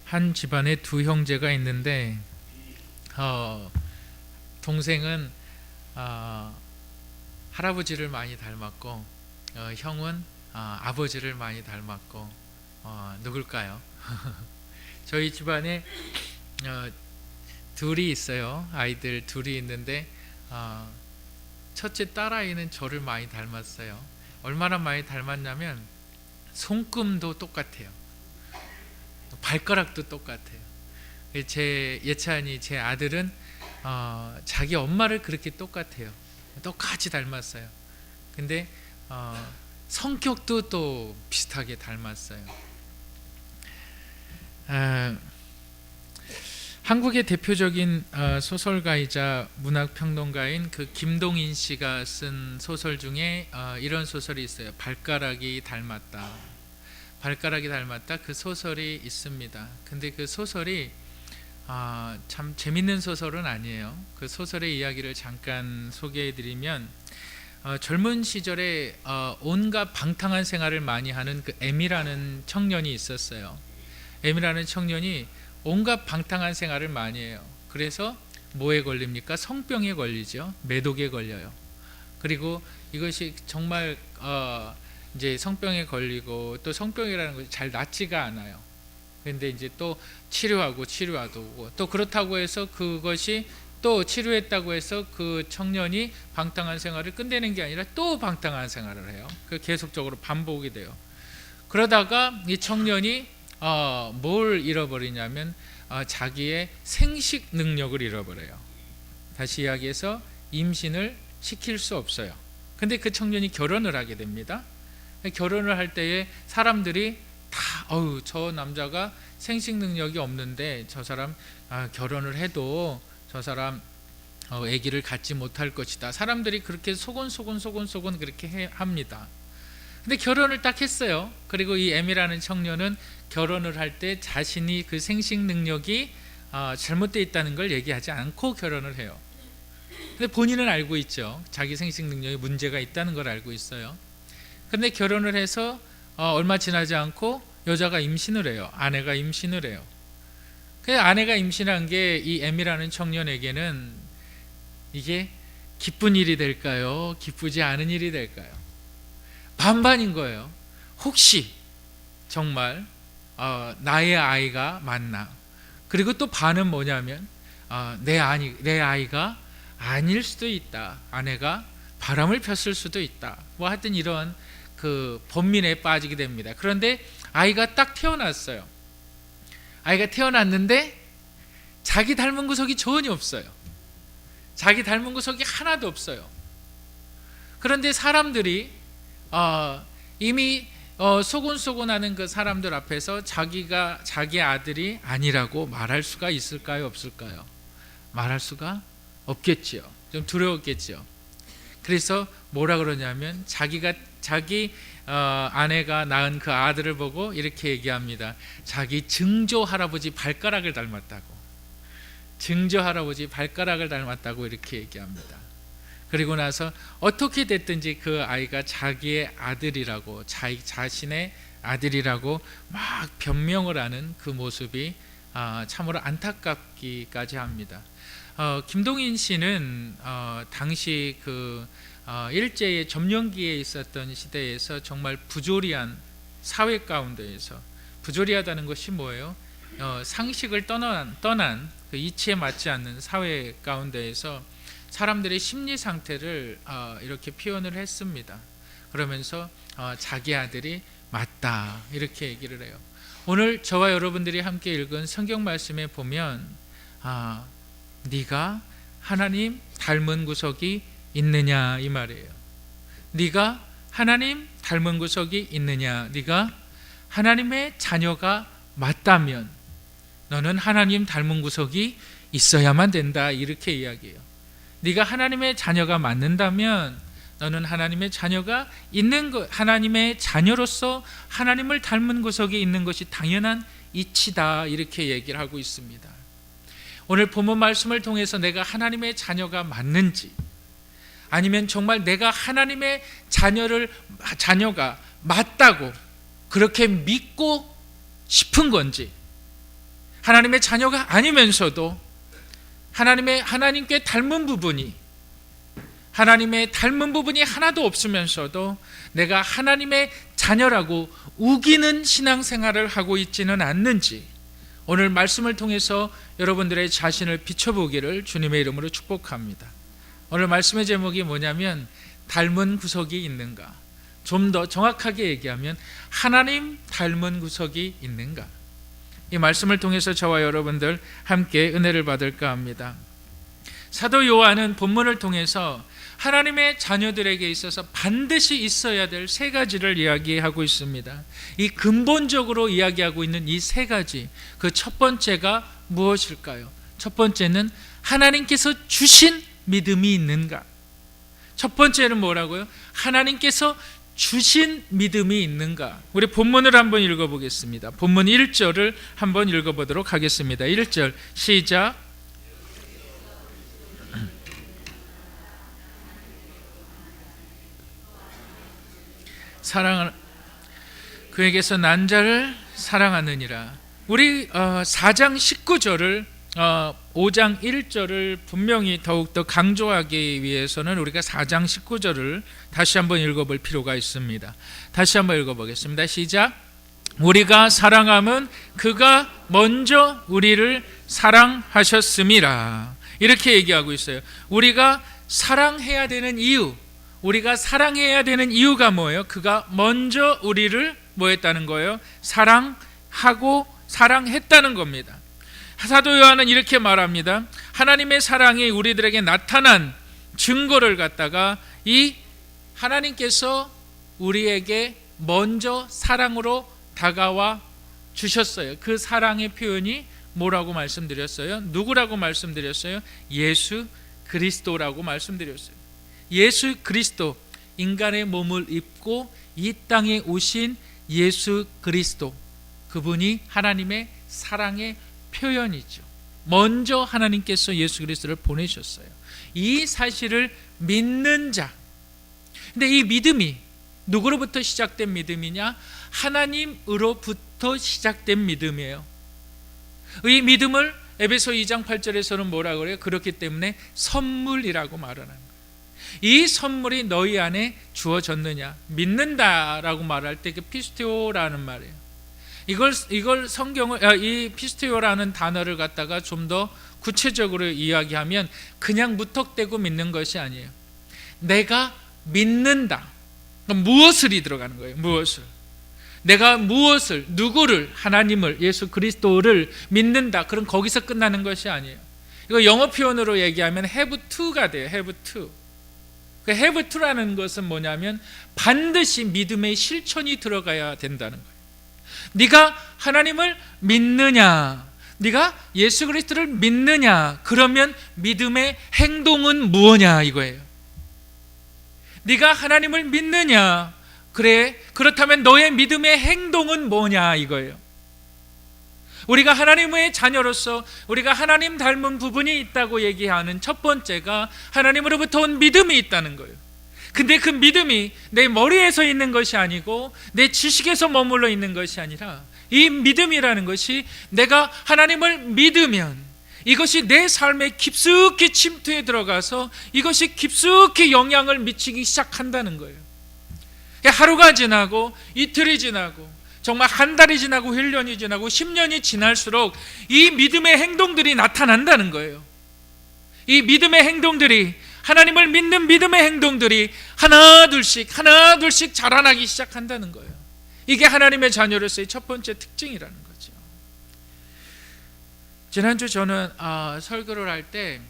한 집안에 두 형제가 있는데 동생은 할아버지를 많이 닮았고 형은 아버지를 많이 닮았고 누굴까요? 저희 집안에 둘이 있어요. 아이들 둘이 있는데 첫째 딸아이는 저를 많이 닮았어요. 얼마나 많이 닮았냐면 손금도 똑같아요. 발가락도 똑같아요. 제 예찬이 제 아들은 자기 엄마를 그렇게 똑같아요. 똑같이 닮았어요. 근데 성격도 또 비슷하게 닮았어요. 한국의 대표적인 소설가이자 문학평론가인 그 김동인 씨가 쓴 소설 중에 이런 소설이 있어요. 발가락이 닮았다. 발가락이 닮았다. 그 소설이 있습니다. 근데 그 소설이 참 재밌는 소설은 아니에요. 그 소설의 이야기를 잠깐 소개해드리면 젊은 시절에 온갖 방탕한 생활을 많이 하는 그 M이라는 청년이 있었어요. M이라는 청년이 온갖 방탕한 생활을 많이 해요. 그래서 뭐에 걸립니까? 성병에 걸리죠. 매독에 걸려요. 그리고 이것이 정말 이제 성병에 걸리고 또 성병이라는 것이 잘 낫지가 않아요. 근데 이제 또 치료하고 또 그렇다고 해서 그것이 또 치료했다고 해서 그 청년이 방탕한 생활을 끝내는 게 아니라 또 방탕한 생활을 해요. 그 계속적으로 반복이 돼요. 그러다가 이 청년이 뭘 잃어버리냐면 자기의 생식 능력을 잃어버려요. 다시 이야기해서 임신을 시킬 수 없어요. 근데 그 청년이 결혼을 하게 됩니다. 결혼을 할 때에 사람들이 다 저 남자가 생식 능력이 없는데 저 사람 결혼을 해도 저 사람 아기를 갖지 못할 것이다. 사람들이 그렇게 소곤소곤 그렇게 합니다. 근데 결혼을 딱 했어요. 그리고 이 M이라는 청년은 결혼을 할 때 자신이 그 생식 능력이 잘못되어 있다는 걸 얘기하지 않고 결혼을 해요. 근데 본인은 알고 있죠. 자기 생식 능력에 문제가 있다는 걸 알고 있어요. 근데 결혼을 해서 얼마 지나지 않고 여자가 임신을 해요. 아내가 임신을 해요. 그 아내가 임신한 게 이 M이라는 청년에게는 이게 기쁜 일이 될까요? 기쁘지 않은 일이 될까요? 반반인 거예요. 혹시 정말 나의 아이가 맞나? 그리고 또 반은 뭐냐면 내 아이가 아닐 수도 있다. 아내가 바람을 폈을 수도 있다. 뭐 하여튼 이런 그 번민에 빠지게 됩니다. 그런데 아이가 딱 태어났어요. 아이가 태어났는데 자기 닮은 구석이 전혀 없어요. 자기 닮은 구석이 하나도 없어요. 그런데 사람들이 이미 소곤소곤하는 그 사람들 앞에서 자기 아들이 아니라고 말할 수가 있을까요? 없을까요? 말할 수가 없겠지요. 좀 두려웠겠지요. 그래서 뭐라 그러냐면 자기 아내가 낳은 그 아들을 보고 이렇게 얘기합니다. 자기 증조 할아버지 발가락을 닮았다고. 증조 할아버지 발가락을 닮았다고 이렇게 얘기합니다. 그리고 나서 어떻게 됐든지 그 아이가 자기의 아들이라고 자신의 아들이라고 막 변명을 하는 그 모습이 참으로 안타깝기까지 합니다. 김동인 씨는 당시 그 일제의 점령기에 있었던 시대에서 정말 부조리한 사회 가운데에서, 부조리하다는 것이 뭐예요? 상식을 떠난 그 이치에 맞지 않는 사회 가운데에서 사람들의 심리 상태를 이렇게 표현을 했습니다. 그러면서 자기 아들이 맞다 이렇게 얘기를 해요. 오늘 저와 여러분들이 함께 읽은 성경 말씀에 보면 네가 하나님 닮은 구석이 있느냐 이 말이에요. 네가 하나님 닮은 구석이 있느냐, 네가 하나님의 자녀가 맞다면 너는 하나님 닮은 구석이 있어야만 된다 이렇게 이야기해요. 네가 하나님의 자녀가 맞는다면 너는 하나님의 자녀가 있는 것, 하나님의 자녀로서 하나님을 닮은 구석이 있는 것이 당연한 이치다 이렇게 얘기를 하고 있습니다. 오늘 본문 말씀을 통해서 내가 하나님의 자녀가 맞는지, 아니면 정말 내가 하나님의 자녀가 맞다고 그렇게 믿고 싶은 건지, 하나님의 자녀가 아니면서도 하나님께 닮은 부분이, 하나님의 닮은 부분이 하나도 없으면서도 내가 하나님의 자녀라고 우기는 신앙생활을 하고 있지는 않는지, 오늘 말씀을 통해서 여러분들의 자신을 비춰보기를 주님의 이름으로 축복합니다. 오늘 말씀의 제목이 뭐냐면 닮은 구석이 있는가, 좀 더 정확하게 얘기하면 하나님 닮은 구석이 있는가. 이 말씀을 통해서 저와 여러분들 함께 은혜를 받을까 합니다. 사도 요한은 본문을 통해서 하나님의 자녀들에게 있어서 반드시 있어야 될 세 가지를 이야기하고 있습니다. 이 근본적으로 이야기하고 있는 이 세 가지, 그 첫 번째가 무엇일까요? 첫 번째는 하나님께서 주신 믿음이 있는가. 첫 번째는 뭐라고요? 하나님께서 주신 믿음이 있는가. 우리 본문을 한번 읽어보겠습니다. 본문 1절을 한번 읽어보도록 하겠습니다. 1절 시작. 그에게서 난 자를 사랑하느니라. 우리 4장 19절을 5장 1절을 분명히 더욱더 강조하기 위해서는 우리가 4장 19절을 다시 한번 읽어볼 필요가 있습니다. 다시 한번 읽어보겠습니다. 시작. 우리가 사랑함은 그가 먼저 우리를 사랑하셨음이라. 이렇게 얘기하고 있어요. 우리가 사랑해야 되는 이유, 우리가 사랑해야 되는 이유가 뭐예요? 그가 먼저 우리를 뭐 했다는 거예요? 사랑하고 사랑했다는 겁니다. 사도 요한은 이렇게 말합니다. 하나님의 사랑이 우리들에게 나타난 증거를 갖다가 이 하나님께서 우리에게 먼저 사랑으로 다가와 주셨어요. 그 사랑의 표현이 뭐라고 말씀드렸어요? 누구라고 말씀드렸어요? 예수 그리스도라고 말씀드렸어요. 예수 그리스도, 인간의 몸을 입고 이 땅에 오신 예수 그리스도, 그분이 하나님의 사랑의 표현이죠. 먼저 하나님께서 예수 그리스도를 보내셨어요. 이 사실을 믿는 자. 근데 이 믿음이 누구로부터 시작된 믿음이냐? 하나님으로부터 시작된 믿음이에요. 이 믿음을 에베소 2장 8절에서는 뭐라고 그래요? 그렇기 때문에 선물이라고 말하는 거예요. 이 선물이 너희 안에 주어졌느냐? 믿는다라고 말할 때 그 피스티오라는 말이에요. 이걸 성경을, 이 피스티오라는 단어를 갖다가 좀 더 구체적으로 이야기하면 그냥 무턱대고 믿는 것이 아니에요. 내가 믿는다. 무엇을이 들어가는 거예요. 무엇을. 내가 무엇을, 누구를, 하나님을, 예수 그리스도를 믿는다. 그럼 거기서 끝나는 것이 아니에요. 이거 영어 표현으로 얘기하면 have to가 돼요. have to. 그 have to라는 것은 뭐냐면 반드시 믿음의 실천이 들어가야 된다는 거예요. 네가 하나님을 믿느냐, 네가 예수 그리스도를 믿느냐, 그러면 믿음의 행동은 무엇냐 이거예요. 네가 하나님을 믿느냐, 그래, 그렇다면 너의 믿음의 행동은 뭐냐 이거예요. 우리가 하나님의 자녀로서 우리가 하나님 닮은 부분이 있다고 얘기하는 첫 번째가 하나님으로부터 온 믿음이 있다는 거예요. 근데 그 믿음이 내 머리에서 있는 것이 아니고 내 지식에서 머물러 있는 것이 아니라 이 믿음이라는 것이 내가 하나님을 믿으면 이것이 내 삶에 깊숙이 침투해 들어가서 이것이 깊숙이 영향을 미치기 시작한다는 거예요. 하루가 지나고 이틀이 지나고 정말 한 달이 지나고 1년이 지나고 10년이 지날수록 이 믿음의 행동들이 나타난다는 거예요. 이 믿음의 행동들이, 하나님을 믿는 믿음의 행동들이 하나 둘씩 자라나기 시작한다는 거예요. 이게 하나님의 자녀로서의 첫 번째 특징이라는 거죠. 지난주 저는 설교를 할 때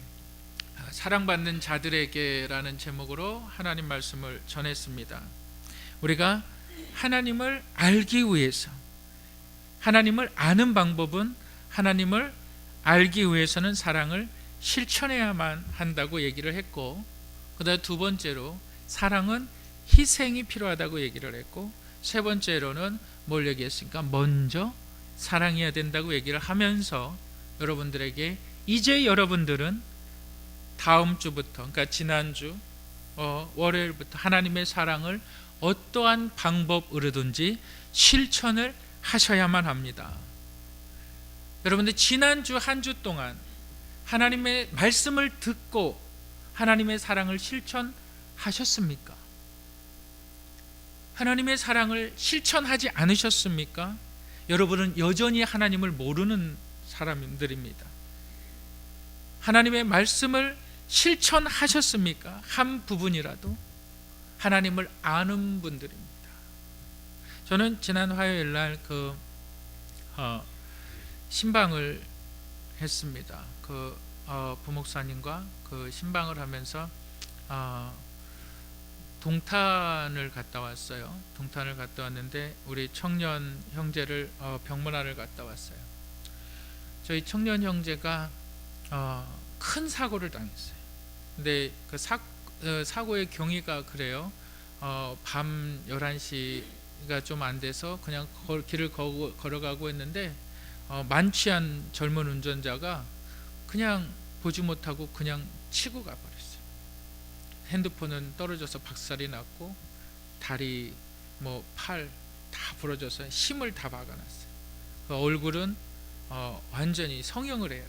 사랑받는 자들에게라는 제목으로 하나님 말씀을 전했습니다. 우리가 하나님을 알기 위해서, 하나님을 아는 방법은 하나님을 알기 위해서는 사랑을 실천해야만 한다고 얘기를 했고, 그다음 두 번째로 사랑은 희생이 필요하다고 얘기를 했고, 세 번째로는 뭘 얘기했습니까? 먼저 사랑해야 된다고 얘기를 하면서 여러분들에게 이제 여러분들은 다음 주부터, 그러니까 지난주 월요일부터 하나님의 사랑을 어떠한 방법으로든지 실천을 하셔야만 합니다. 여러분들 지난주 한 주 동안 하나님의 말씀을 듣고 하나님의 사랑을 실천하셨습니까? 하나님의 사랑을 실천하지 않으셨습니까? 여러분은 여전히 하나님을 모르는 사람들입니다. 하나님의 말씀을 실천하셨습니까? 한 부분이라도 하나님을 아는 분들입니다. 저는 지난 화요일 날 신방을 했습니다. 부목사님과 신방을 하면서 동탄을 갔다 왔어요. 동탄을 갔다 왔는데 우리 청년 형제를 병문안을 갔다 왔어요. 저희 청년 형제가 큰 사고를 당했어요. 근데 그 사고의 경위가 그래요. 밤 11시가 좀 안 돼서 그냥 길을 걸어가고 있는데 만취한 젊은 운전자가 그냥 보지 못하고 그냥 치고 가버렸어요. 핸드폰은 떨어져서 박살이 났고 다리, 팔 다 부러져서 힘을 다 박아놨어요. 얼굴은 완전히 성형을 해야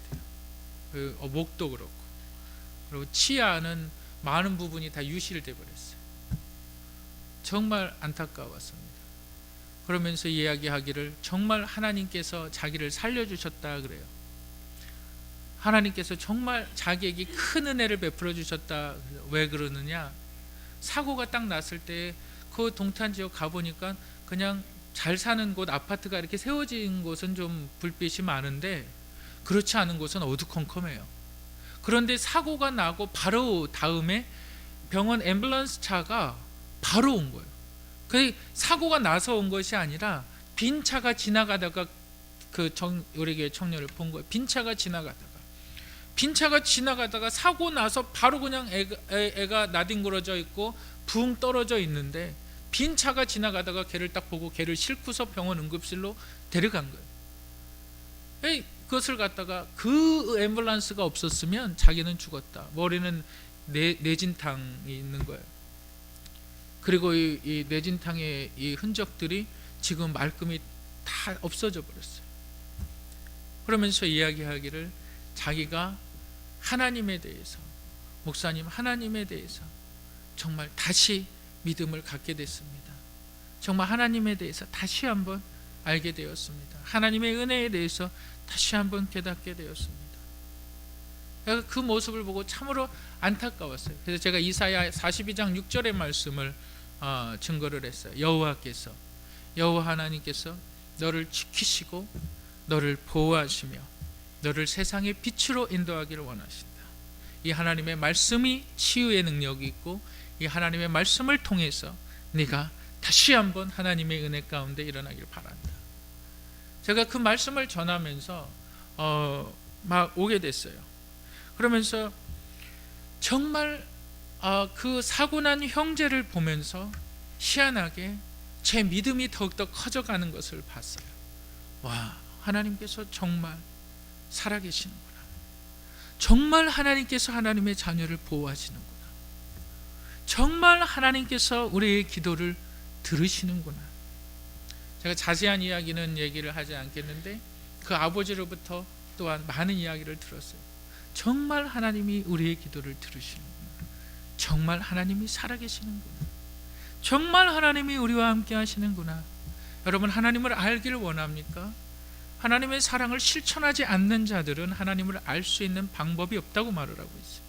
돼요. 목도 그렇고, 그리고 치아는 많은 부분이 다 유실돼 버렸어요. 정말 안타까웠습니다. 그러면서 이야기하기를 정말 하나님께서 자기를 살려주셨다 그래요. 하나님께서 정말 자기에게 큰 은혜를 베풀어 주셨다. 왜 그러느냐? 사고가 딱 났을 때 그 동탄 지역 가보니까 그냥 잘 사는 곳, 아파트가 이렇게 세워진 곳은 좀 불빛이 많은데 그렇지 않은 곳은 어두컴컴해요. 그런데 사고가 나고 바로 다음에 병원 앰뷸런스 차가 바로 온 거예요. 그 사고가 나서 온 것이 아니라 빈 차가 지나가다가 우리 교회 청년을 본 거예요. 빈 차가 지나가다가 사고 나서 바로 그냥 애가 나뒹굴어져 있고 붕 떨어져 있는데 빈 차가 지나가다가 걔를 딱 보고 걔를 싣고서 병원 응급실로 데려간 거예요. 그것을 갖다가 그 앰뷸런스가 없었으면 자기는 죽었다. 머리는 내진탕이 있는 거예요. 그리고 이 내진탕의 이 흔적들이 지금 말끔히 다 없어져 버렸어요. 그러면서 이야기하기를 자기가 하나님에 대해서, 목사님 하나님에 대해서 정말 다시 믿음을 갖게 됐습니다. 정말 하나님에 대해서 다시 한번 알게 되었습니다. 하나님의 은혜에 대해서 다시 한번 깨닫게 되었습니다. 그 모습을 보고 참으로 안타까웠어요. 그래서 제가 이사야 42장 6절의 말씀을 증거를 했어요. 여호와 하나님께서 너를 지키시고 너를 보호하시며 너를 세상의 빛으로 인도하기를 원하신다. 이 하나님의 말씀이 치유의 능력이 있고 이 하나님의 말씀을 통해서 네가 다시 한번 하나님의 은혜 가운데 일어나기를 바란다. 제가 그 말씀을 전하면서 막 오게 됐어요. 그러면서 정말 그 사고난 형제를 보면서 희한하게 제 믿음이 더욱더 커져가는 것을 봤어요. 와, 하나님께서 정말 살아계시는구나. 정말 하나님께서 하나님의 자녀를 보호하시는구나. 정말 하나님께서 우리의 기도를 들으시는구나. 제가 자세한 이야기는 얘기를 하지 않겠는데 그 아버지로부터 또한 많은 이야기를 들었어요. 정말 하나님이 우리의 기도를 들으시는구나. 정말 하나님이 살아계시는구나. 정말 하나님이 우리와 함께 하시는구나. 여러분, 하나님을 알기를 원합니까? 하나님의 사랑을 실천하지 않는 자들은 하나님을 알 수 있는 방법이 없다고 말을 하고 있어요.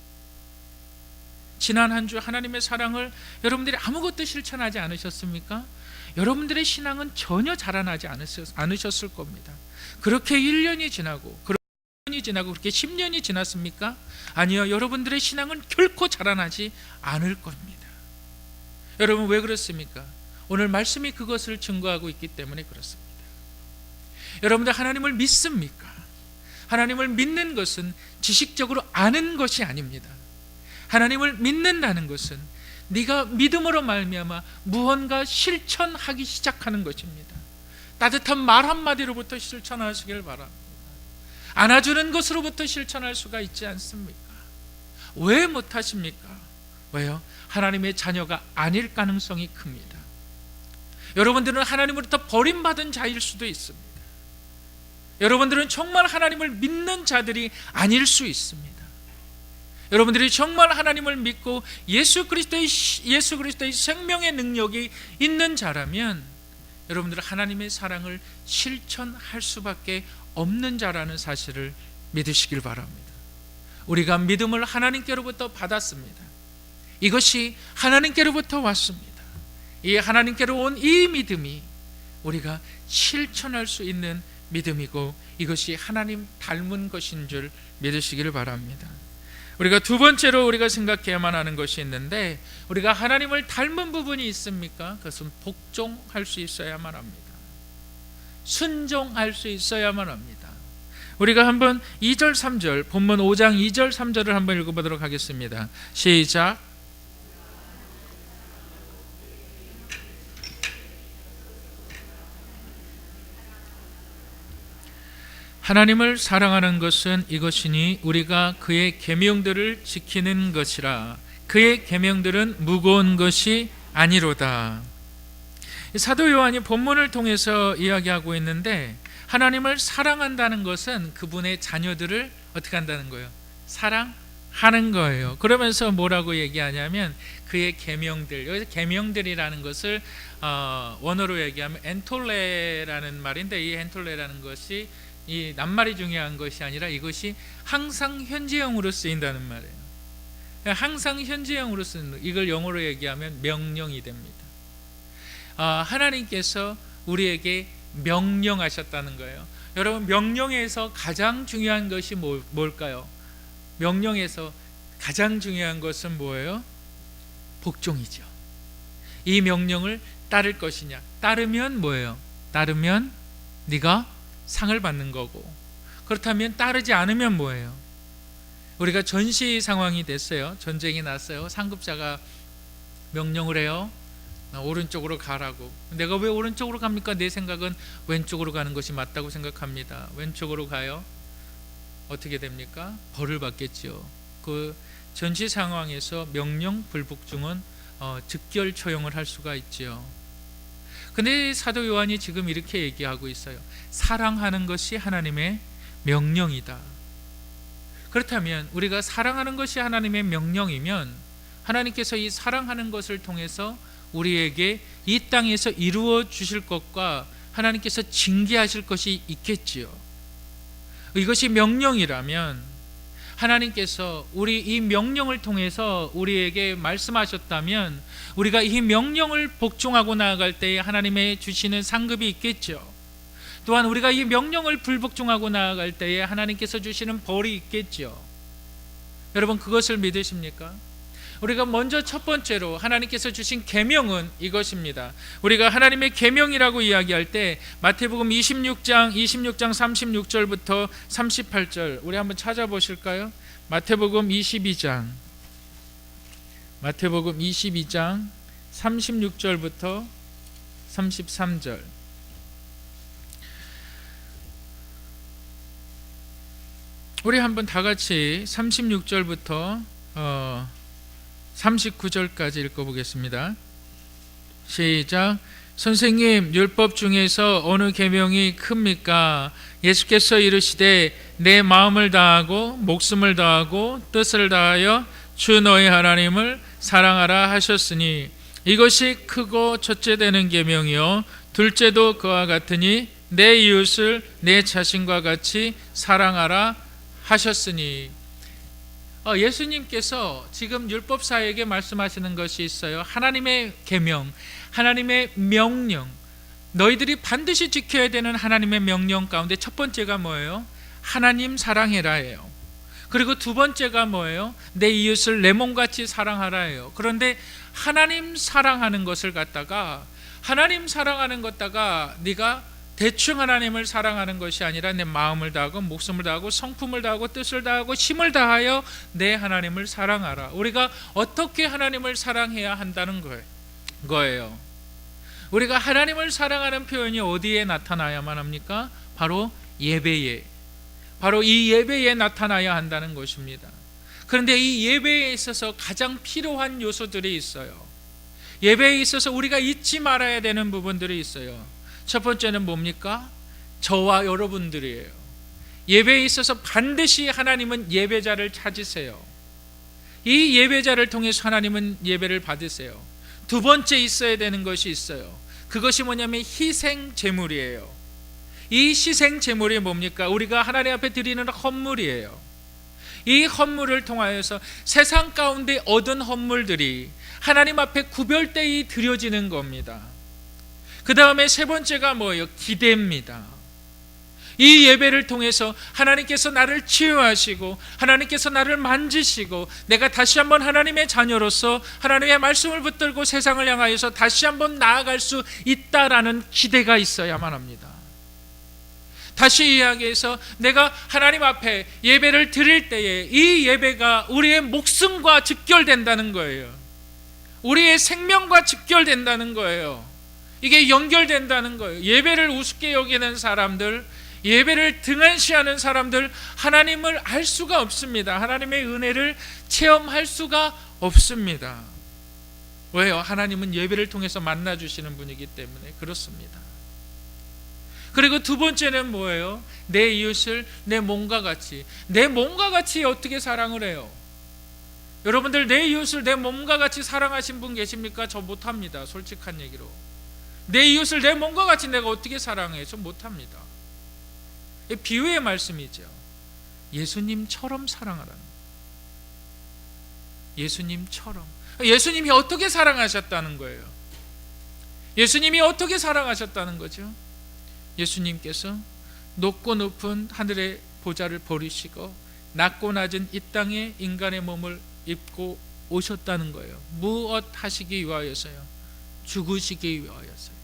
지난 한 주 하나님의 사랑을 여러분들이 아무것도 실천하지 않으셨습니까? 여러분들의 신앙은 전혀 자라나지 않으셨을 겁니다. 그렇게 1년이 지나고 그렇게 2년이 지나고 그렇게 10년이 지났습니까? 아니요, 여러분들의 신앙은 결코 자라나지 않을 겁니다. 여러분, 왜 그렇습니까? 오늘 말씀이 그것을 증거하고 있기 때문에 그렇습니다. 여러분들 하나님을 믿습니까? 하나님을 믿는 것은 지식적으로 아는 것이 아닙니다. 하나님을 믿는다는 것은 네가 믿음으로 말미암아 무언가 실천하기 시작하는 것입니다. 따뜻한 말 한마디로부터 실천하시길 바랍니다. 안아주는 것으로부터 실천할 수가 있지 않습니까? 왜 못하십니까? 왜요? 하나님의 자녀가 아닐 가능성이 큽니다. 여러분들은 하나님으로부터 버림받은 자일 수도 있습니다. 여러분들은 정말 하나님을 믿는 자들이 아닐 수 있습니다. 여러분들이 정말 하나님을 믿고 예수 그리스도의 생명의 능력이 있는 자라면 여러분들은 하나님의 사랑을 실천할 수밖에 없는 자라는 사실을 믿으시길 바랍니다. 우리가 믿음을 하나님께로부터 받았습니다. 이것이 하나님께로부터 왔습니다. 이 하나님께로 온 이 믿음이 우리가 실천할 수 있는 믿음이고 이것이 하나님 닮은 것인 줄 믿으시기를 바랍니다. 우리가 두 번째로 우리가 생각해야만 하는 것이 있는데, 우리가 하나님을 닮은 부분이 있습니까? 그것은 복종할 수 있어야만 합니다. 순종할 수 있어야만 합니다. 우리가 한번 2절 3절 본문 5장 2절 3절을 한번 읽어보도록 하겠습니다. 시작. 하나님을 사랑하는 것은 이것이니 우리가 그의 계명들을 지키는 것이라. 그의 계명들은 무거운 것이 아니로다. 사도 요한이 본문을 통해서 이야기하고 있는데, 하나님을 사랑한다는 것은 그분의 자녀들을 어떻게 한다는 거예요? 사랑하는 거예요. 그러면서 뭐라고 얘기하냐면 그의 계명들, 여기서 계명들이라는 것을 원어로 얘기하면 엔톨레라는 말인데, 이 엔톨레라는 것이 이 낱말이 중요한 것이 아니라 이것이 항상 현재형으로 쓰인다는 말이에요. 항상 현재형으로 쓰는, 이걸 영어로 얘기하면 명령이 됩니다. 하나님께서 우리에게 명령하셨다는 거예요. 여러분, 명령에서 가장 중요한 것이 뭘까요? 명령에서 가장 중요한 것은 뭐예요? 복종이죠. 이 명령을 따를 것이냐? 따르면 뭐예요? 따르면 네가 상을 받는 거고, 그렇다면 따르지 않으면 뭐예요? 우리가 전시 상황이 됐어요. 전쟁이 났어요. 상급자가 명령을 해요. 오른쪽으로 가라고. 내가 왜 오른쪽으로 갑니까? 내 생각은 왼쪽으로 가는 것이 맞다고 생각합니다. 왼쪽으로 가요. 어떻게 됩니까? 벌을 받겠죠. 그 전시 상황에서 명령 불복종은 즉결 처형을 할 수가 있죠. 근데 사도 요한이 지금 이렇게 얘기하고 있어요. 사랑하는 것이 하나님의 명령이다. 그렇다면 우리가 사랑하는 것이 하나님의 명령이면 하나님께서 이 사랑하는 것을 통해서 우리에게 이 땅에서 이루어 주실 것과 하나님께서 징계하실 것이 있겠지요. 이것이 명령이라면 하나님께서 우리 이 명령을 통해서 우리에게 말씀하셨다면 우리가 이 명령을 복종하고 나아갈 때에 하나님의 주시는 상급이 있겠죠. 또한 우리가 이 명령을 불복종하고 나아갈 때에 하나님께서 주시는 벌이 있겠죠. 여러분, 그것을 믿으십니까? 우리가 먼저 첫 번째로 하나님께서 주신 계명은 이것입니다. 우리가 하나님의 계명이라고 이야기할 때 마태복음 26장 36절부터 38절 우리 한번 찾아보실까요? 마태복음 22장 36절부터 33절. 우리 한번 다 같이 36절부터 39절까지 읽어보겠습니다. 시작. 선생님, 율법 중에서 어느 계명이 큽니까? 예수께서 이르시되 내 마음을 다하고 목숨을 다하고 뜻을 다하여 주 너희 하나님을 사랑하라 하셨으니 이것이 크고 첫째 되는 계명이요 둘째도 그와 같으니 내 이웃을 내 자신과 같이 사랑하라 하셨으니. 예수님께서 지금 율법사에게 말씀하시는 것이 있어요. 하나님의 계명, 하나님의 명령, 너희들이 반드시 지켜야 되는 하나님의 명령 가운데 첫 번째가 뭐예요? 하나님 사랑해라예요. 그리고 두 번째가 뭐예요? 내 이웃을 내 몸같이 사랑하라예요. 그런데 하나님 사랑하는 것을 갖다가 네가 대충 하나님을 사랑하는 것이 아니라 내 마음을 다하고 목숨을 다하고 성품을 다하고 뜻을 다하고 힘을 다하여 내 하나님을 사랑하라. 우리가 어떻게 하나님을 사랑해야 한다는 거예요. 우리가 하나님을 사랑하는 표현이 어디에 나타나야만 합니까? 바로 예배에, 바로 이 예배에 나타나야 한다는 것입니다. 그런데 이 예배에 있어서 가장 필요한 요소들이 있어요. 예배에 있어서 우리가 잊지 말아야 되는 부분들이 있어요. 첫 번째는 뭡니까? 저와 여러분들이에요. 예배에 있어서 반드시 하나님은 예배자를 찾으세요. 이 예배자를 통해서 하나님은 예배를 받으세요. 두 번째 있어야 되는 것이 있어요. 그것이 뭐냐면 희생 제물이에요. 이 희생 제물이 뭡니까? 우리가 하나님 앞에 드리는 헌물이에요. 이 헌물을 통하여서 세상 가운데 얻은 헌물들이 하나님 앞에 구별되이 드려지는 겁니다. 그 다음에 세 번째가 뭐예요? 기대입니다. 이 예배를 통해서 하나님께서 나를 치유하시고 하나님께서 나를 만지시고 내가 다시 한번 하나님의 자녀로서 하나님의 말씀을 붙들고 세상을 향하여서 다시 한번 나아갈 수 있다라는 기대가 있어야만 합니다. 다시 이야기해서 내가 하나님 앞에 예배를 드릴 때에 이 예배가 우리의 목숨과 직결된다는 거예요. 우리의 생명과 직결된다는 거예요. 이게 연결된다는 거예요. 예배를 우습게 여기는 사람들, 예배를 등한시하는 사람들, 하나님을 알 수가 없습니다. 하나님의 은혜를 체험할 수가 없습니다. 왜요? 하나님은 예배를 통해서 만나주시는 분이기 때문에 그렇습니다. 그리고 두 번째는 뭐예요? 내 이웃을 내 몸과 같이. 내 몸과 같이 어떻게 사랑을 해요? 여러분들 내 이웃을 내 몸과 같이 사랑하신 분 계십니까? 저 못합니다. 솔직한 얘기로. 내 이웃을 내 몸과 같이 내가 어떻게 사랑해? 저 못합니다. 비유의 말씀이죠. 예수님처럼 사랑하라는 거예요. 예수님처럼. 예수님이 어떻게 사랑하셨다는 거예요? 예수님이 어떻게 사랑하셨다는 거죠? 예수님께서 높고 높은 하늘의 보좌를 버리시고 낮고 낮은 이 땅에 인간의 몸을 입고 오셨다는 거예요. 무엇 하시기 위하여서요? 죽으시기 위하여서요.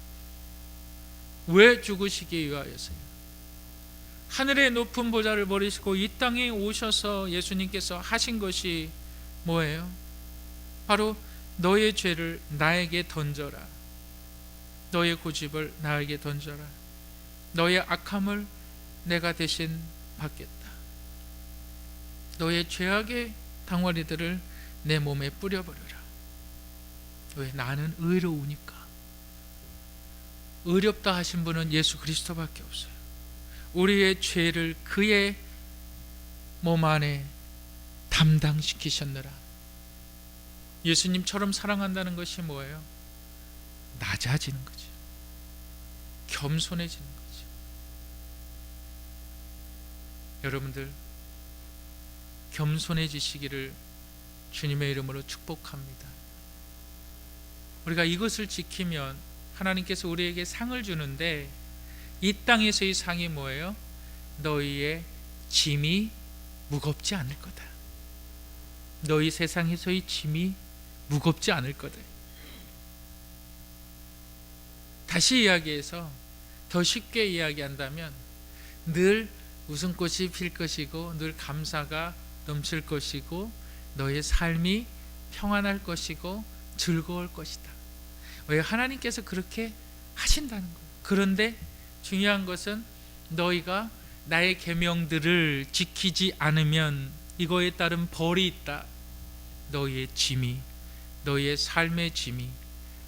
왜 죽으시기 위하여서요? 하늘의 높은 보좌를 버리시고 이 땅에 오셔서 예수님께서 하신 것이 뭐예요? 바로 너의 죄를 나에게 던져라. 너의 고집을 나에게 던져라. 너의 악함을 내가 대신 받겠다. 너의 죄악의 덩어리들을 내 몸에 뿌려버려라. 왜? 나는 의로우니까. 의롭다 하신 분은 예수 그리스도밖에 없어요. 우리의 죄를 그의 몸 안에 담당시키셨느라. 예수님처럼 사랑한다는 것이 뭐예요? 낮아지는 거죠. 겸손해지는 거죠. 여러분들 겸손해지시기를 주님의 이름으로 축복합니다. 우리가 이것을 지키면 하나님께서 우리에게 상을 주는데 이 땅에서의 상이 뭐예요? 너희의 짐이 무겁지 않을 거다. 너희 세상에서의 짐이 무겁지 않을 거다. 다시 이야기해서 더 쉽게 이야기한다면 늘 웃음꽃이 필 것이고 늘 감사가 넘칠 것이고 너의 삶이 평안할 것이고 즐거울 것이다. 왜? 하나님께서 그렇게 하신다는 거예요. 그런데 중요한 것은 너희가 나의 계명들을 지키지 않으면 이거에 따른 벌이 있다. 너희의 짐이, 너희의 삶의 짐이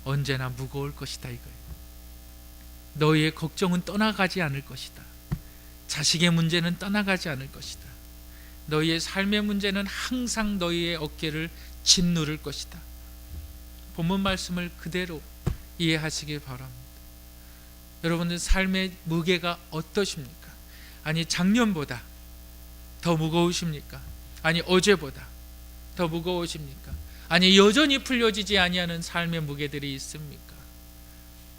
언제나 무거울 것이다 이거예요. 너희의 걱정은 떠나가지 않을 것이다. 자식의 문제는 떠나가지 않을 것이다. 너희의 삶의 문제는 항상 너희의 어깨를 짓누를 것이다. 본문 말씀을 그대로 이해하시길 바랍니다. 여러분들 삶의 무게가 어떠십니까? 아니 작년보다 더 무거우십니까? 아니 어제보다 더 무거우십니까? 아니 여전히 풀려지지 아니하는 삶의 무게들이 있습니까?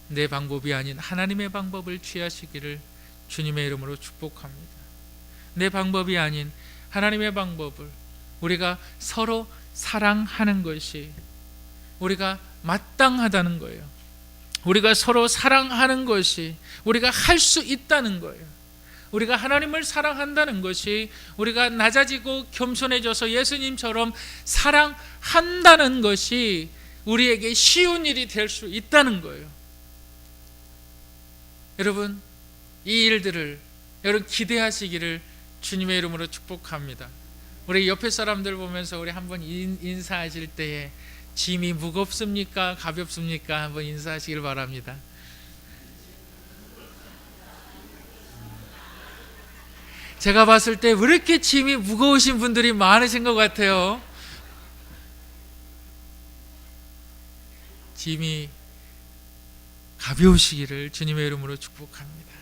내 방법이 아닌 하나님의 방법을 취하시기를 주님의 이름으로 축복합니다. 내 방법이 아닌 하나님의 방법을 우리가 서로 사랑하는 것이 우리가 마땅하다는 거예요. 우리가 서로 사랑하는 것이 우리가 할 수 있다는 거예요. 우리가 하나님을 사랑한다는 것이 우리가 낮아지고 겸손해져서 예수님처럼 사랑한다는 것이 우리에게 쉬운 일이 될 수 있다는 거예요. 여러분 이 일들을 여러분 기대하시기를 주님의 이름으로 축복합니다. 우리 옆에 사람들 보면서 우리 한번 인사하실 때에 짐이 무겁습니까? 가볍습니까? 한번 인사하시길 바랍니다. 제가 봤을 때 왜 이렇게 짐이 무거우신 분들이 많으신 것 같아요. 짐이 가벼우시기를 주님의 이름으로 축복합니다.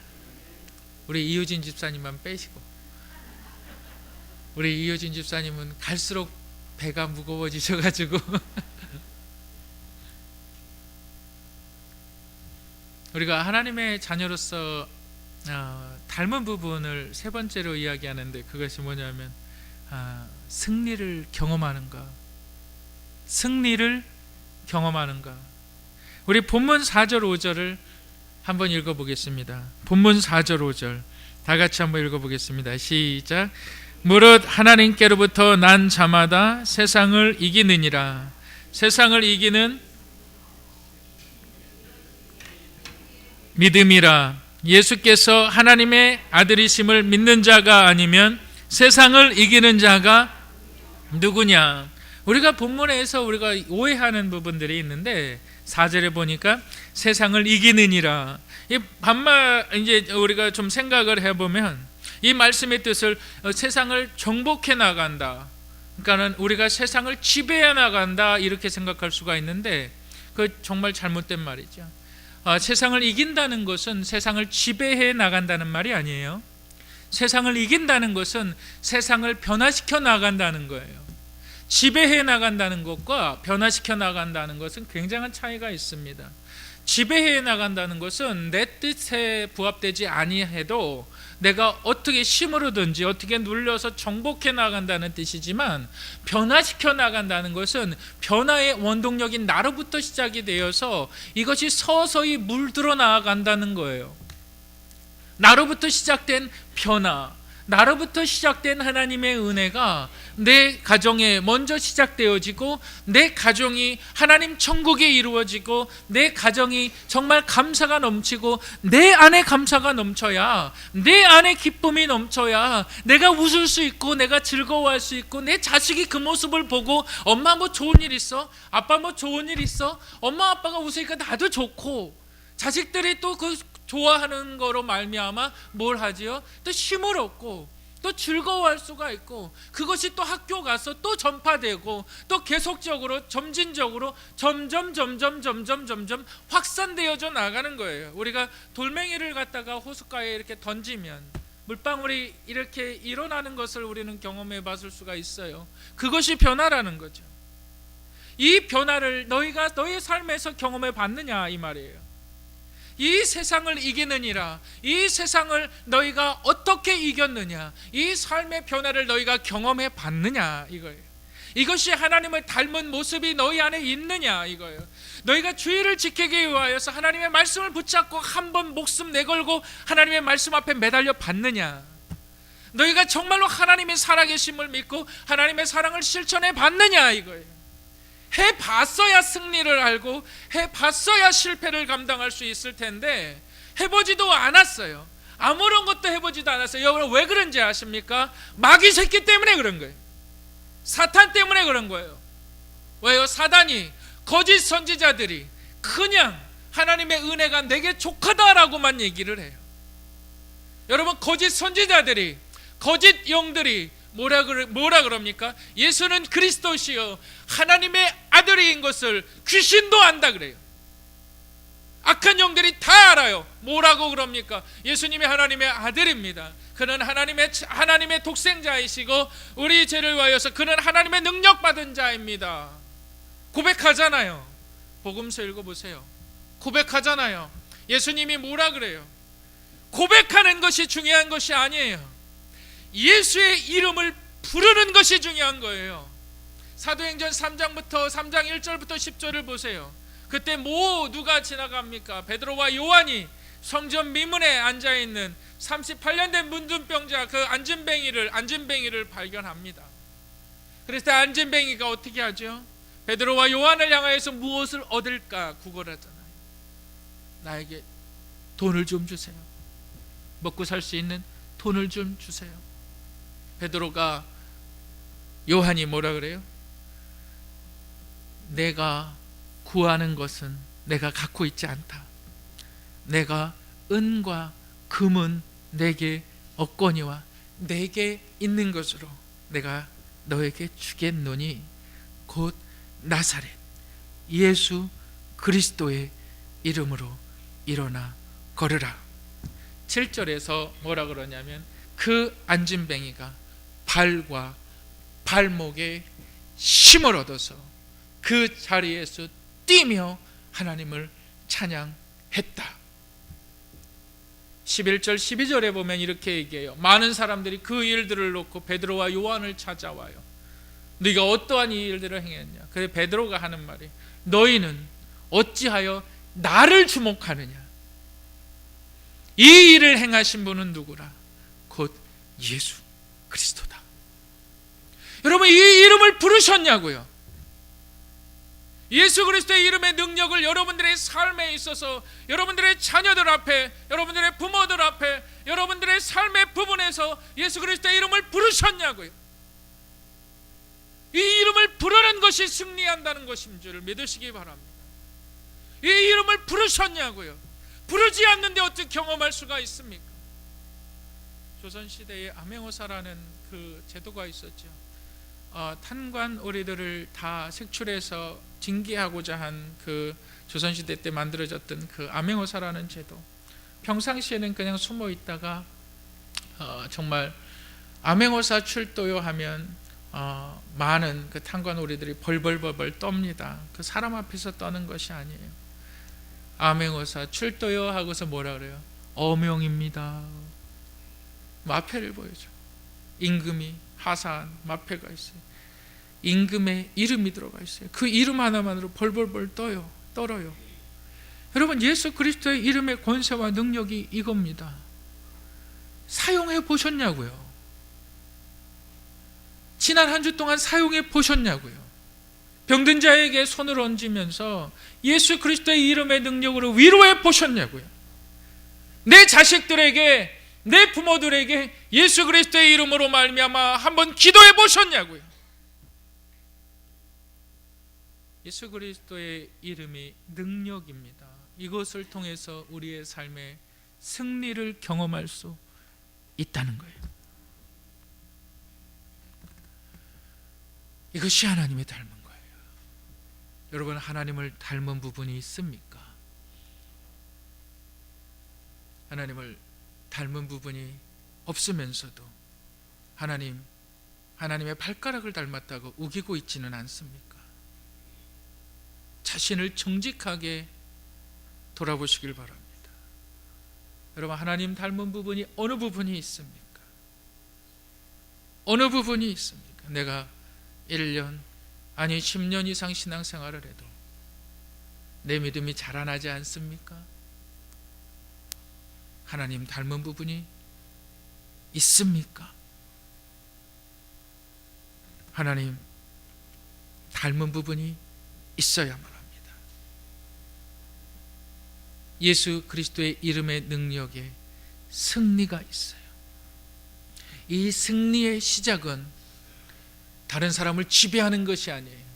우리 이효진 집사님만 빼시고, 우리 이효진 집사님은 갈수록 배가 무거워지셔가지고 우리가 하나님의 자녀로서 닮은 부분을 세 번째로 이야기하는데, 그것이 뭐냐면 승리를 경험하는가, 승리를 경험하는가. 우리 본문 4절 5절을 한번 읽어보겠습니다. 본문 4절 5절 다 같이 한번 읽어보겠습니다. 시작. 무릇 하나님께로부터 난 자마다 세상을 이기느니라. 세상을 이기는 믿음이라. 예수께서 하나님의 아들이심을 믿는 자가 아니면 세상을 이기는 자가 누구냐. 우리가 본문에서 우리가 오해하는 부분들이 있는데, 4절에 보니까 세상을 이기느니라. 이 반말 이제 우리가 좀 생각을 해보면 이 말씀의 뜻을 세상을 정복해 나간다, 그러니까는 우리가 세상을 지배해 나간다, 이렇게 생각할 수가 있는데 그 정말 잘못된 말이죠. 세상을 이긴다는 것은 세상을 지배해 나간다는 말이 아니에요. 세상을 이긴다는 것은 세상을 변화시켜 나간다는 거예요. 지배해 나간다는 것과 변화시켜 나간다는 것은 굉장한 차이가 있습니다. 지배해 나간다는 것은 내 뜻에 부합되지 아니해도 내가 어떻게 힘으로든지 어떻게 눌려서 정복해 나간다는 뜻이지만, 변화시켜 나간다는 것은 변화의 원동력인 나로부터 시작이 되어서 이것이 서서히 물들어 나간다는 거예요. 나로부터 시작된 변화, 나로부터 시작된 하나님의 은혜가 내 가정에 먼저 시작되어지고, 내 가정이 하나님 천국에 이루어지고, 내 가정이 정말 감사가 넘치고, 내 안에 감사가 넘쳐야, 내 안에 기쁨이 넘쳐야 내가 웃을 수 있고, 내가 즐거워할 수 있고, 내 자식이 그 모습을 보고 엄마 뭐 좋은 일 있어? 아빠 뭐 좋은 일 있어? 엄마 아빠가 웃으니까 나도 좋고, 자식들이 또 그 좋아하는 거로 말미암아 뭘 하지요? 또 힘을 얻고 또 즐거워할 수가 있고, 그것이 또 학교 가서 또 전파되고, 또 계속적으로 점진적으로 점점 확산되어져 나가는 거예요. 우리가 돌멩이를 갖다가 호숫가에 이렇게 던지면 물방울이 이렇게 일어나는 것을 우리는 경험해 봤을 수가 있어요. 그것이 변화라는 거죠. 이 변화를 너희가 너희 삶에서 경험해 봤느냐, 이 말이에요. 이 세상을 이기느니라. 이 세상을 너희가 어떻게 이겼느냐, 이 삶의 변화를 너희가 경험해 봤느냐, 이거예요. 이것이 하나님을 닮은 모습이 너희 안에 있느냐, 이거예요. 너희가 주의를 지키기 위하여서 하나님의 말씀을 붙잡고 한번 목숨 내걸고 하나님의 말씀 앞에 매달려 봤느냐, 너희가 정말로 하나님의 살아계심을 믿고 하나님의 사랑을 실천해 봤느냐, 이거예요. 해봤어야 승리를 알고 해봤어야 실패를 감당할 수 있을 텐데 해보지도 않았어요. 아무런 것도 해보지도 않았어요. 여러분 왜 그런지 아십니까? 마귀 새끼 때문에 그런 거예요. 사탄 때문에 그런 거예요. 왜요? 사단이, 거짓 선지자들이 그냥 하나님의 은혜가 내게 족하다라고만 얘기를 해요. 여러분, 거짓 선지자들이, 거짓 영들이 뭐라 그럽니까? 예수는 그리스도시요 하나님의 아들인 것을 귀신도 안다 그래요. 악한 영들이 다 알아요. 뭐라고 그럽니까? 예수님이 하나님의 아들입니다. 그는 하나님의 독생자이시고 우리 죄를 위하여서 그는 하나님의 능력 받은 자입니다. 고백하잖아요. 복음서 읽어보세요. 고백하잖아요. 예수님이 뭐라 그래요? 고백하는 것이 중요한 것이 아니에요. 예수의 이름을 부르는 것이 중요한 거예요. 사도행전 3장부터 3장 1절부터 10절을 보세요. 그때 누가 지나갑니까? 베드로와 요한이 성전 미문에 앉아있는 38년 된 문둥병자 그 안진뱅이를 발견합니다. 그래서 안진뱅이가 어떻게 하죠? 베드로와 요한을 향하여서 무엇을 얻을까 구걸하잖아요. 나에게 돈을 좀 주세요. 먹고 살 수 있는 돈을 좀 주세요. 베드로가, 요한이 뭐라 그래요? 내가 구하는 것은 내가 갖고 있지 않다. 내가 은과 금은 내게 없거니와 내게 있는 것으로 내가 너에게 주겠노니 곧 나사렛 예수 그리스도의 이름으로 일어나 걸으라. 7절에서 뭐라 그러냐면 그 안진뱅이가 발과 발목에 힘을 얻어서 그 자리에서 뛰며 하나님을 찬양했다. 11절 12절에 보면 이렇게 얘기해요. 많은 사람들이 그 일들을 놓고 베드로와 요한을 찾아와요. 네가 어떠한 이 일들을 행했냐. 그래서 베드로가 하는 말이 너희는 어찌하여 나를 주목하느냐. 이 일을 행하신 분은 누구라? 곧 예수 그리스도다. 여러분, 이 이름을 부르셨냐고요? 예수 그리스도의 이름의 능력을 여러분들의 삶에 있어서 여러분들의 자녀들 앞에, 여러분들의 부모들 앞에, 여러분들의 삶의 부분에서 예수 그리스도의 이름을 부르셨냐고요? 이 이름을 부르는 것이 승리한다는 것인 줄 믿으시기 바랍니다. 이 이름을 부르셨냐고요? 부르지 않는데 어떻게 경험할 수가 있습니까? 조선시대에 암행어사라는 그 제도가 있었죠. 탄관 오리들을 다 색출해서 징계하고자 한 그 조선시대 때 만들어졌던 그 암행어사라는 제도. 평상시에는 그냥 숨어 있다가 정말 암행어사 출도요 하면 많은 그 탄관 오리들이 벌벌벌벌 떱니다. 그 사람 앞에서 떠는 것이 아니에요. 암행어사 출도요 하고서 뭐라 그래요? 어명입니다. 마패를 보여줘. 임금이 하사한 마패가 있어요. 임금의 이름이 들어가 있어요. 그 이름 하나만으로 벌벌벌 떨어요. 여러분, 예수 그리스도의 이름의 권세와 능력이 이겁니다. 사용해 보셨냐고요? 지난 한 주 동안 사용해 보셨냐고요? 병든 자에게 손을 얹으면서 예수 그리스도의 이름의 능력으로 위로해 보셨냐고요? 내 자식들에게, 내 부모들에게 예수 그리스도의 이름으로 말미암아 한번 기도해 보셨냐고요? 예수 그리스도의 이름이 능력입니다. 이것을 통해서 우리의 삶에 승리를 경험할 수 있다는 거예요. 이것이 하나님의 닮은 거예요. 여러분, 하나님을 닮은 부분이 있습니까? 하나님을 닮은 부분이 없으면서도 하나님의 발가락을 닮았다고 우기고 있지는 않습니까? 자신을 정직하게 돌아보시길 바랍니다. 여러분, 하나님 닮은 부분이 어느 부분이 있습니까? 어느 부분이 있습니까? 내가 1년 아니 10년 이상 신앙생활을 해도 내 믿음이 자라나지 않습니까? 하나님 닮은 부분이 있습니까? 하나님 닮은 부분이 있어야만 합니다. 예수 그리스도의 이름의 능력에 승리가 있어요. 이 승리의 시작은 다른 사람을 지배하는 것이 아니에요.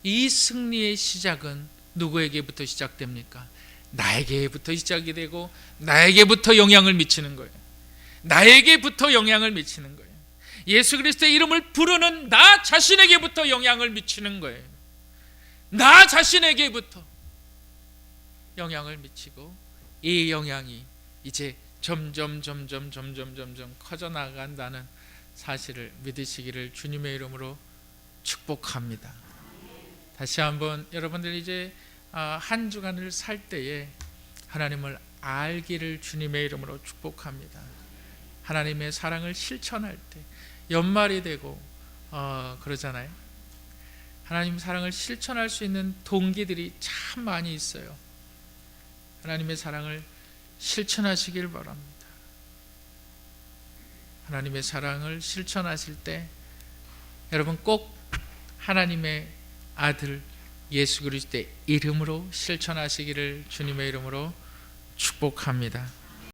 이 승리의 시작은 누구에게부터 시작됩니까? 나에게부터 시작이 되고 나에게부터 영향을 미치는 거예요. 나에게부터 영향을 미치는 거예요. 예수 그리스도의 이름을 부르는 나 자신에게부터 영향을 미치는 거예요. 나 자신에게부터 영향을 미치고 이 영향이 이제 점점 커져나간다는 사실을 믿으시기를 주님의 이름으로 축복합니다. 다시 한번 여러분들 이제 한 주간을 살 때에 하나님을 알기를 주님의 이름으로 축복합니다. 하나님의 사랑을 실천할 때 연말이 되고 그러잖아요. 하나님 사랑을 실천할 수 있는 동기들이 참 많이 있어요. 하나님의 사랑을 실천하시길 바랍니다. 하나님의 사랑을 실천하실 때 여러분 꼭 하나님의 아들 예수 그리스도의 이름으로 실천하시기를 주님의 이름으로 축복합니다.